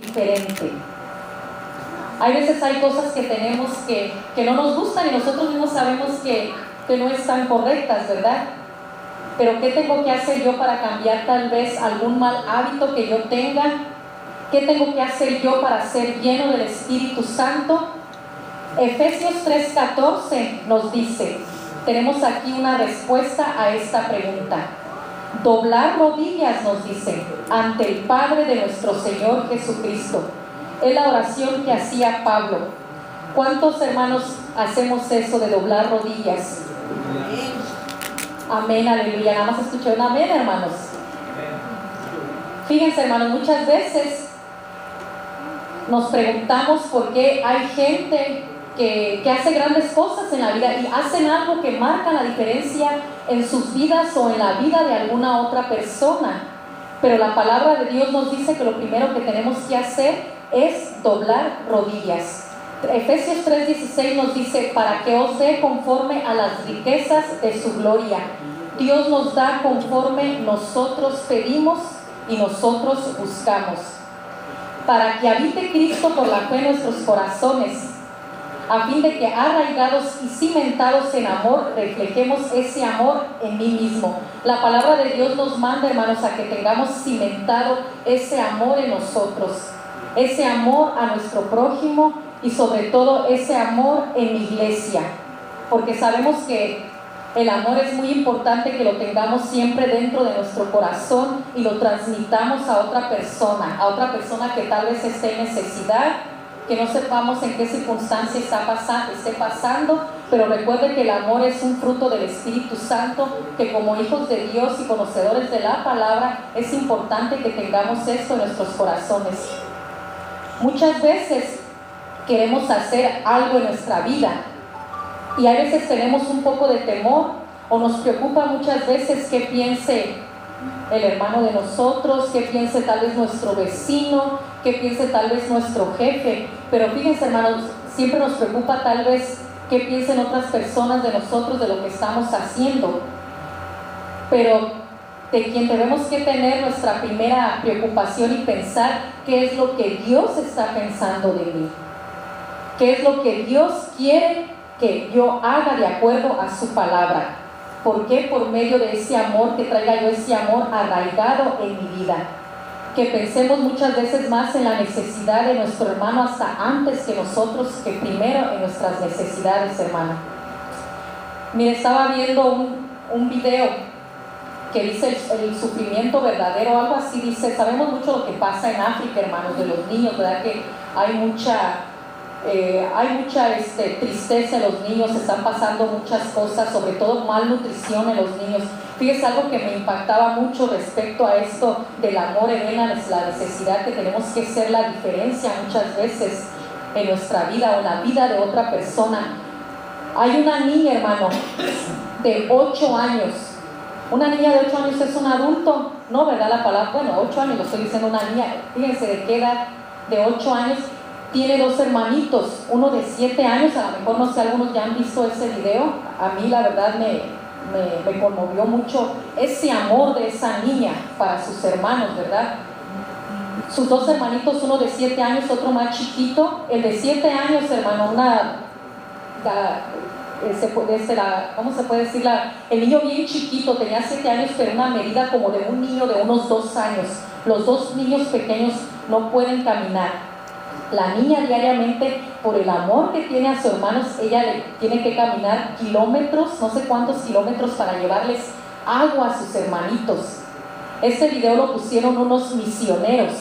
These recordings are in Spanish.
diferente. Hay veces hay cosas que tenemos que no nos gustan y nosotros mismos sabemos que no están correctas, ¿verdad? Pero ¿qué tengo que hacer yo para cambiar tal vez algún mal hábito que yo tenga? ¿Qué tengo que hacer yo para ser lleno del Espíritu Santo? Efesios 3:14 nos dice, tenemos aquí una respuesta a esta pregunta. Doblar rodillas, nos dice, ante el Padre de nuestro Señor Jesucristo. Es la oración que hacía Pablo. ¿Cuántos hermanos hacemos eso de doblar rodillas? Amén, aleluya. Nada más escuché un amén, hermanos. Fíjense, hermanos, muchas veces nos preguntamos por qué hay gente que hace grandes cosas en la vida y hacen algo que marca la diferencia en sus vidas o en la vida de alguna otra persona. Pero la palabra de Dios nos dice que lo primero que tenemos que hacer es doblar rodillas. Efesios 3:16 nos dice, para que os dé conforme a las riquezas de su gloria. Dios nos da conforme nosotros pedimos y nosotros buscamos. Para que habite Cristo por la fe en nuestros corazones, a fin de que arraigados y cimentados en amor, reflejemos ese amor en mí mismo. La palabra de Dios nos manda, hermanos, a que tengamos cimentado ese amor en nosotros, ese amor a nuestro prójimo y sobre todo ese amor en mi iglesia, porque sabemos que el amor es muy importante que lo tengamos siempre dentro de nuestro corazón y lo transmitamos a otra persona que tal vez esté en necesidad, que no sepamos en qué circunstancia esté pasando, pero recuerde que el amor es un fruto del Espíritu Santo, que como hijos de Dios y conocedores de la palabra es importante que tengamos esto en nuestros corazones. Muchas veces queremos hacer algo en nuestra vida y a veces tenemos un poco de temor o nos preocupa muchas veces qué piense el hermano de nosotros, qué piense tal vez nuestro vecino, qué piense tal vez nuestro jefe. Pero fíjense, hermanos, siempre nos preocupa tal vez qué piensen otras personas de nosotros, de lo que estamos haciendo. Pero de quien tenemos que tener nuestra primera preocupación y pensar qué es lo que Dios está pensando de mí, qué es lo que Dios quiere que yo haga de acuerdo a su palabra. ¿Por qué? Por medio de ese amor, que traiga yo ese amor arraigado en mi vida. Que pensemos muchas veces más en la necesidad de nuestro hermano hasta antes que nosotros, que primero en nuestras necesidades, hermano. Mire, estaba viendo un video que dice el sufrimiento verdadero, algo así dice. Sabemos mucho lo que pasa en África, hermanos, de los niños, ¿verdad? Que hay mucha tristeza en los niños, están pasando muchas cosas, sobre todo malnutrición en los niños. Fíjese, algo que me impactaba mucho respecto a esto del amor en la necesidad, que tenemos que ser la diferencia muchas veces en nuestra vida o en la vida de otra persona. Hay una niña, hermano, de 8 años. Una niña de 8 años es un adulto, ¿no? ¿Verdad la palabra? Bueno, 8 años, lo estoy diciendo, una niña. Fíjense de qué edad, de 8 años. Tiene 2 hermanitos, uno de 7 años, a lo mejor no sé, algunos ya han visto ese video. A mí la verdad me conmovió mucho ese amor de esa niña para sus hermanos, ¿verdad? Sus 2 hermanitos, uno de 7 años, otro más chiquito. El de 7 años, hermano, ¿cómo se puede decir? El niño bien chiquito, tenía 7 años, pero una medida como de un niño de unos 2 años. Los 2 niños pequeños no pueden caminar. La niña diariamente, por el amor que tiene a sus hermanos, ella le tiene que caminar kilómetros, no sé cuántos kilómetros, para llevarles agua a sus hermanitos. Este video lo pusieron unos misioneros.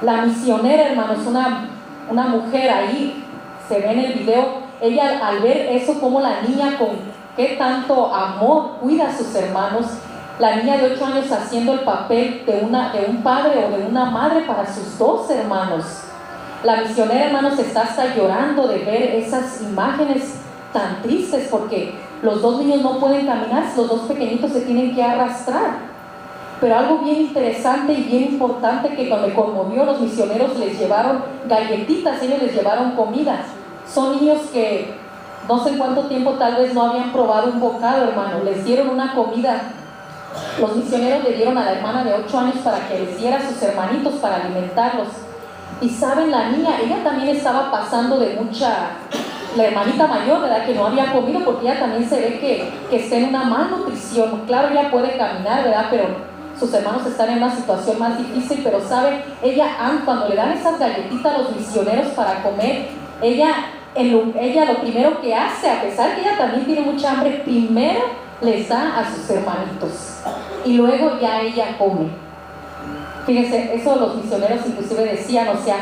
La misionera, hermanos, una mujer ahí, se ve en el video, ella al ver eso, como la niña con qué tanto amor cuida a sus hermanos, la niña de 8 años haciendo el papel de un padre o de una madre para sus 2 hermanos. La misionera, hermanos, está hasta llorando de ver esas imágenes tan tristes, porque los 2 niños no pueden caminar, los 2 pequeñitos se tienen que arrastrar. Pero algo bien interesante y bien importante, que cuando me conmovió, los misioneros les llevaron galletitas, ellos les llevaron comida. Son niños que no sé en cuánto tiempo tal vez no habían probado un bocado, hermano. Les dieron una comida. Los misioneros le dieron a la hermana de 8 años para que les diera a sus hermanitos para alimentarlos. Y saben, la niña, ella también estaba pasando de mucha, la hermanita mayor, ¿verdad? Que no había comido, porque ella también se ve que está en una malnutrición. Claro, ella puede caminar, ¿verdad? Pero sus hermanos están en una situación más difícil. Pero sabe, ella, cuando le dan esas galletitas a los misioneros para comer, ella lo primero que hace, a pesar que ella también tiene mucha hambre, primero les da a sus hermanitos y luego ya ella come. Fíjense, eso los misioneros inclusive decían, o sea,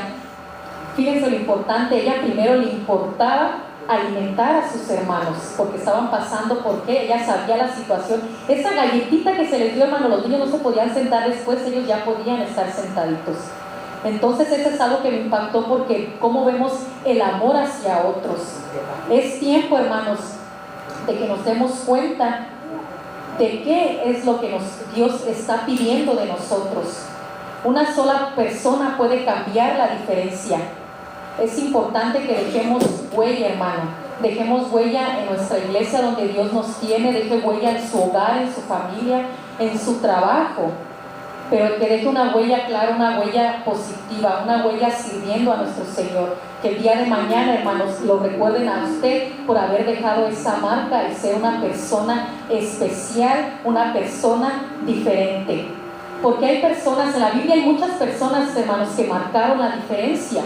fíjense lo importante, ella primero le importaba alimentar a sus hermanos, porque estaban pasando, porque ella sabía la situación. Esa galletita que se les dio, hermano, los niños no se podían sentar después, ellos ya podían estar sentaditos. Entonces eso es algo que me impactó, porque cómo vemos el amor hacia otros. Es tiempo, hermanos, de que nos demos cuenta de qué es lo que Dios está pidiendo de nosotros. Una sola persona puede cambiar la diferencia. Es importante que dejemos huella, hermano. Dejemos huella en nuestra iglesia donde Dios nos tiene, deje huella en su hogar, en su familia, en su trabajo. Pero que deje una huella clara, una huella positiva, una huella sirviendo a nuestro Señor. Que el día de mañana, hermanos, lo recuerden a usted por haber dejado esa marca y ser una persona especial, una persona diferente. Porque hay personas, en la Biblia hay muchas personas, hermanos, que marcaron la diferencia.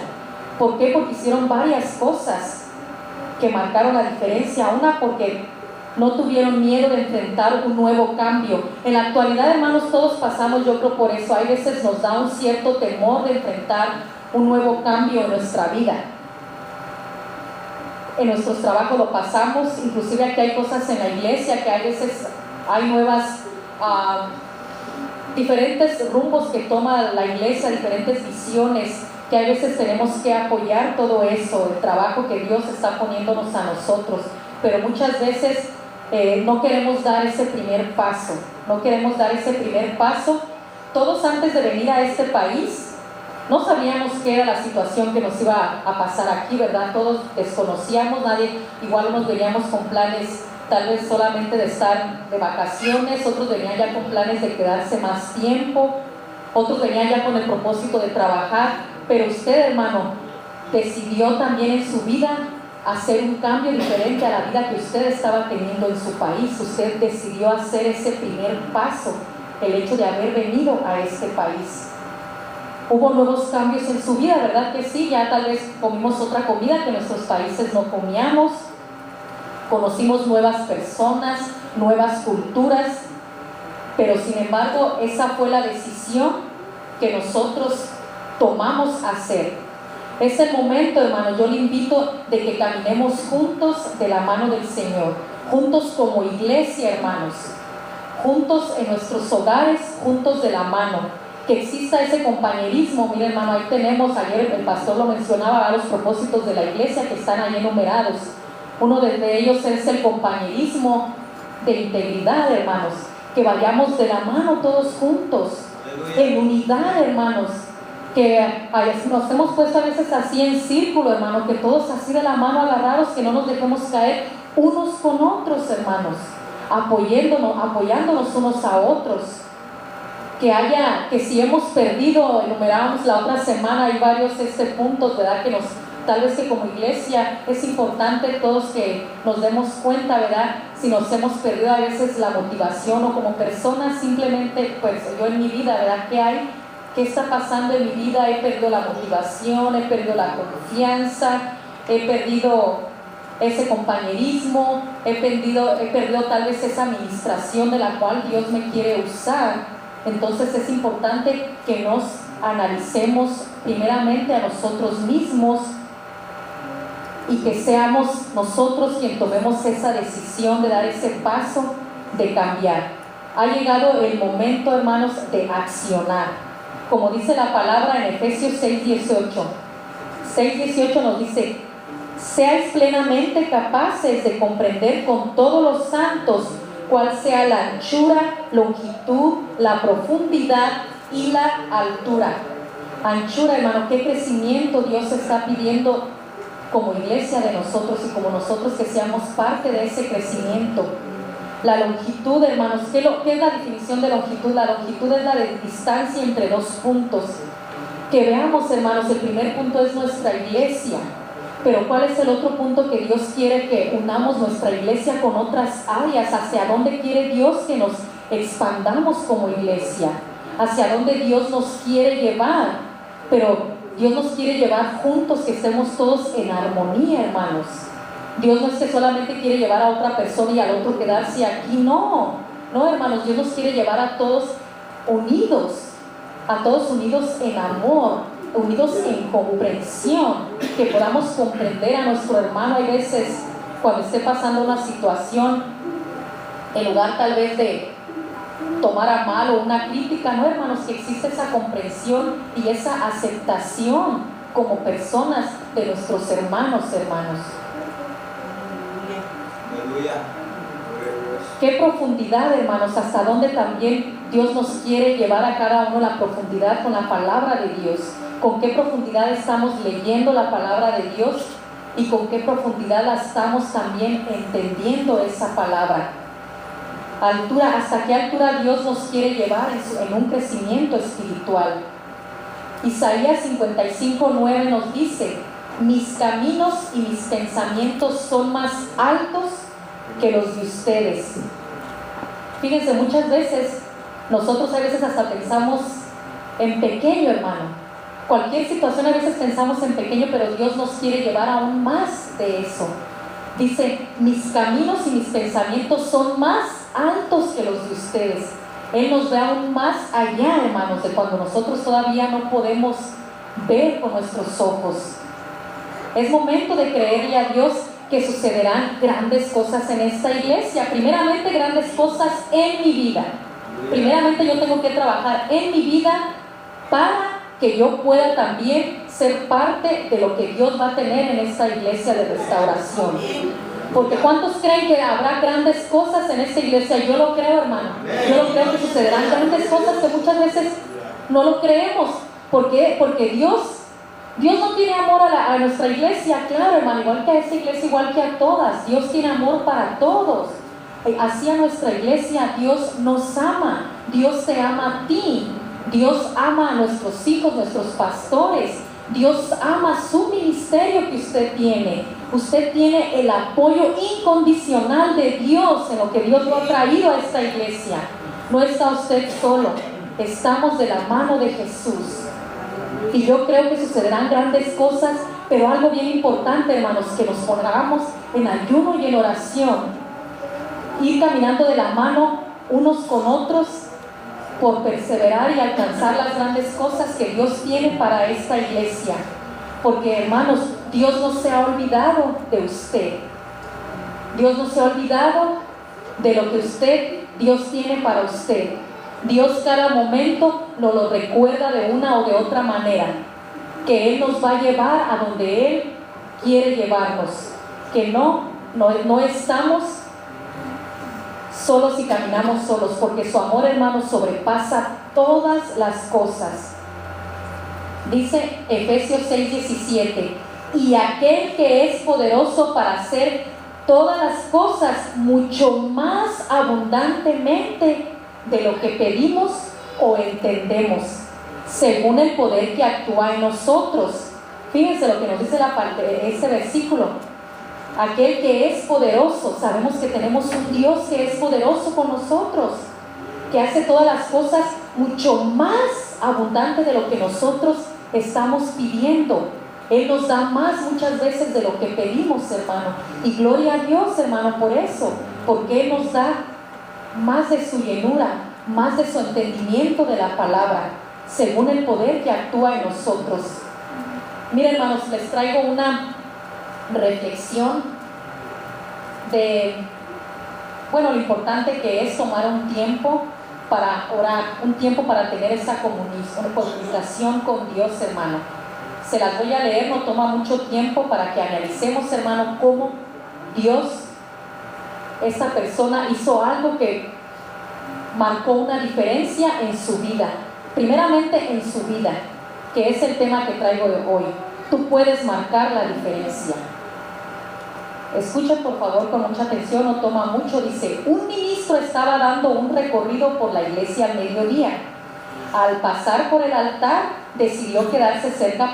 ¿Por qué? Porque hicieron varias cosas que marcaron la diferencia. Una, porque no tuvieron miedo de enfrentar un nuevo cambio. En la actualidad, hermanos, todos pasamos, yo creo, por eso. Hay veces nos da un cierto temor de enfrentar un nuevo cambio en nuestra vida. En nuestros trabajos lo pasamos, inclusive aquí hay cosas en la iglesia que hay veces hay nuevas, diferentes rumbos que toma la iglesia, diferentes visiones, que a veces tenemos que apoyar todo eso, el trabajo que Dios está poniéndonos a nosotros, pero muchas veces no queremos dar ese primer paso, no queremos dar ese primer paso. Todos antes de venir a este país no sabíamos qué era la situación que nos iba a pasar aquí, ¿verdad? Todos desconocíamos, nadie, igual nos veníamos con planes tal vez solamente de estar de vacaciones, otros venían ya con planes de quedarse más tiempo, otros venían ya con el propósito de trabajar, pero usted, hermano, decidió también en su vida hacer un cambio diferente a la vida que usted estaba teniendo en su país. Usted decidió hacer ese primer paso, el hecho de haber venido a este país. Hubo nuevos cambios en su vida, ¿verdad que sí? Ya tal vez comimos otra comida que en nuestros países no comíamos, conocimos nuevas personas, nuevas culturas, pero sin embargo esa fue la decisión que nosotros tomamos hacer. Es el momento, hermano, yo le invito de que caminemos juntos de la mano del Señor, juntos como iglesia, hermanos, juntos en nuestros hogares, juntos de la mano, que exista ese compañerismo. Mire, hermano, ahí tenemos, ayer el pastor lo mencionaba, los propósitos de la iglesia que están ahí enumerados. Uno de ellos es el compañerismo de integridad, hermanos, que vayamos de la mano todos juntos, en unidad, hermanos, que nos hemos puesto a veces así en círculo, hermano, que todos así de la mano agarrados, que no nos dejemos caer unos con otros, hermanos, apoyándonos unos a otros. Que si hemos perdido, enumerábamos la otra semana, hay varios puntos, ¿verdad? Que tal vez que como iglesia es importante todos que nos demos cuenta, ¿verdad? Si nos hemos perdido a veces la motivación, o como personas simplemente, pues yo en mi vida, ¿verdad? ¿Qué está pasando en mi vida? He perdido la motivación, he perdido la confianza, he perdido ese compañerismo, he perdido tal vez esa administración de la cual Dios me quiere usar. Entonces es importante que nos analicemos primeramente a nosotros mismos y que seamos nosotros quien tomemos esa decisión de dar ese paso de cambiar. Ha llegado el momento, hermanos, de accionar. Como dice la palabra en Efesios 6:18. 6:18 nos dice: seáis plenamente capaces de comprender con todos los santos cuál sea la anchura, longitud, la profundidad y la altura. Anchura, hermano, qué crecimiento Dios está pidiendo como iglesia de nosotros, y como nosotros que seamos parte de ese crecimiento. La longitud, hermanos, ¿qué es la definición de longitud? La longitud es la de distancia entre dos puntos. Que veamos, hermanos, el primer punto es nuestra iglesia. Pero ¿cuál es el otro punto que Dios quiere que unamos nuestra iglesia con otras áreas? ¿Hacia dónde quiere Dios que nos expandamos como iglesia? ¿Hacia dónde Dios nos quiere llevar? Pero Dios nos quiere llevar juntos, que estemos todos en armonía, hermanos. Dios no es que solamente quiere llevar a otra persona y al otro quedarse aquí, no. No, hermanos, Dios nos quiere llevar a todos unidos en amor, unidos en comprensión, que podamos comprender a nuestro hermano. Hay veces cuando esté pasando una situación, en lugar tal vez de tomar a mal o una crítica, no, hermanos, que existe esa comprensión y esa aceptación como personas de nuestros hermanos. Aleluya. Qué profundidad, hermanos, hasta dónde también Dios nos quiere llevar a cada uno, la profundidad con la palabra de Dios. Con qué profundidad estamos leyendo la palabra de Dios y con qué profundidad la estamos también entendiendo esa palabra. ¿Hasta qué altura Dios nos quiere llevar en un crecimiento espiritual? Isaías 55:9 nos dice: mis caminos y mis pensamientos son más altos que los de ustedes. Fíjense, muchas veces nosotros a veces hasta pensamos en pequeño, hermano. Cualquier situación a veces pensamos en pequeño, pero Dios nos quiere llevar aún más de eso. Dice: mis caminos y mis pensamientos son más altos que los de ustedes. Él nos ve aún más allá, hermanos, de cuando nosotros todavía no podemos ver con nuestros ojos. Es momento de creerle a Dios que sucederán grandes cosas en esta iglesia. Primeramente, grandes cosas en mi vida. Primeramente, yo tengo que trabajar en mi vida para que yo pueda también ser parte de lo que Dios va a tener en esta iglesia de restauración. Porque ¿cuántos creen que habrá grandes cosas en esta iglesia? Yo lo creo, hermano. Yo lo creo que sucederán grandes cosas que muchas veces no lo creemos. ¿Por qué? Porque Dios no tiene amor a nuestra iglesia, claro, hermano, igual que a esta iglesia, igual que a todas. Dios tiene amor para todos. Así a nuestra iglesia Dios nos ama. Dios te ama a ti. Dios ama a nuestros hijos, nuestros pastores. Dios ama su ministerio que usted tiene. Usted tiene el apoyo incondicional de Dios en lo que Dios lo ha traído a esta iglesia. No está usted solo. Estamos de la mano de Jesús. Y yo creo que sucederán grandes cosas, pero algo bien importante, hermanos, que nos pongamos en ayuno y en oración. Ir caminando de la mano unos con otros por perseverar y alcanzar las grandes cosas que Dios tiene para esta iglesia. Porque, hermanos, Dios no se ha olvidado de usted. Dios no se ha olvidado de lo que Dios tiene para usted. Dios cada momento nos lo recuerda de una o de otra manera, que Él nos va a llevar a donde Él quiere llevarnos, que no estamos solos y caminamos solos, porque su amor, hermanos, sobrepasa todas las cosas. Dice Efesios 6:17: y aquel que es poderoso para hacer todas las cosas mucho más abundantemente de lo que pedimos o entendemos, según el poder que actúa en nosotros. Fíjense lo que nos dice ese versículo: aquel que es poderoso. Sabemos que tenemos un Dios que es poderoso con nosotros, que hace todas las cosas mucho más abundante de lo que nosotros estamos pidiendo. Él nos da más muchas veces de lo que pedimos, hermano, y gloria a Dios, hermano, por eso, porque Él nos da más de su llenura, más de su entendimiento de la palabra, según el poder que actúa en nosotros. Miren, hermanos, les traigo una reflexión de, lo importante que es tomar un tiempo para orar, un tiempo para tener esa comunicación con Dios, hermano. Se las voy a leer, no toma mucho tiempo, para que analicemos, hermano, cómo Dios, esta persona, hizo algo que marcó una diferencia en su vida. Primeramente en su vida, que es el tema que traigo de hoy. Tú puedes marcar la diferencia. Escuchen por favor con mucha atención, no toma mucho. Dice: un ministro estaba dando un recorrido por la iglesia al mediodía. Al pasar por el altar, decidió quedarse cerca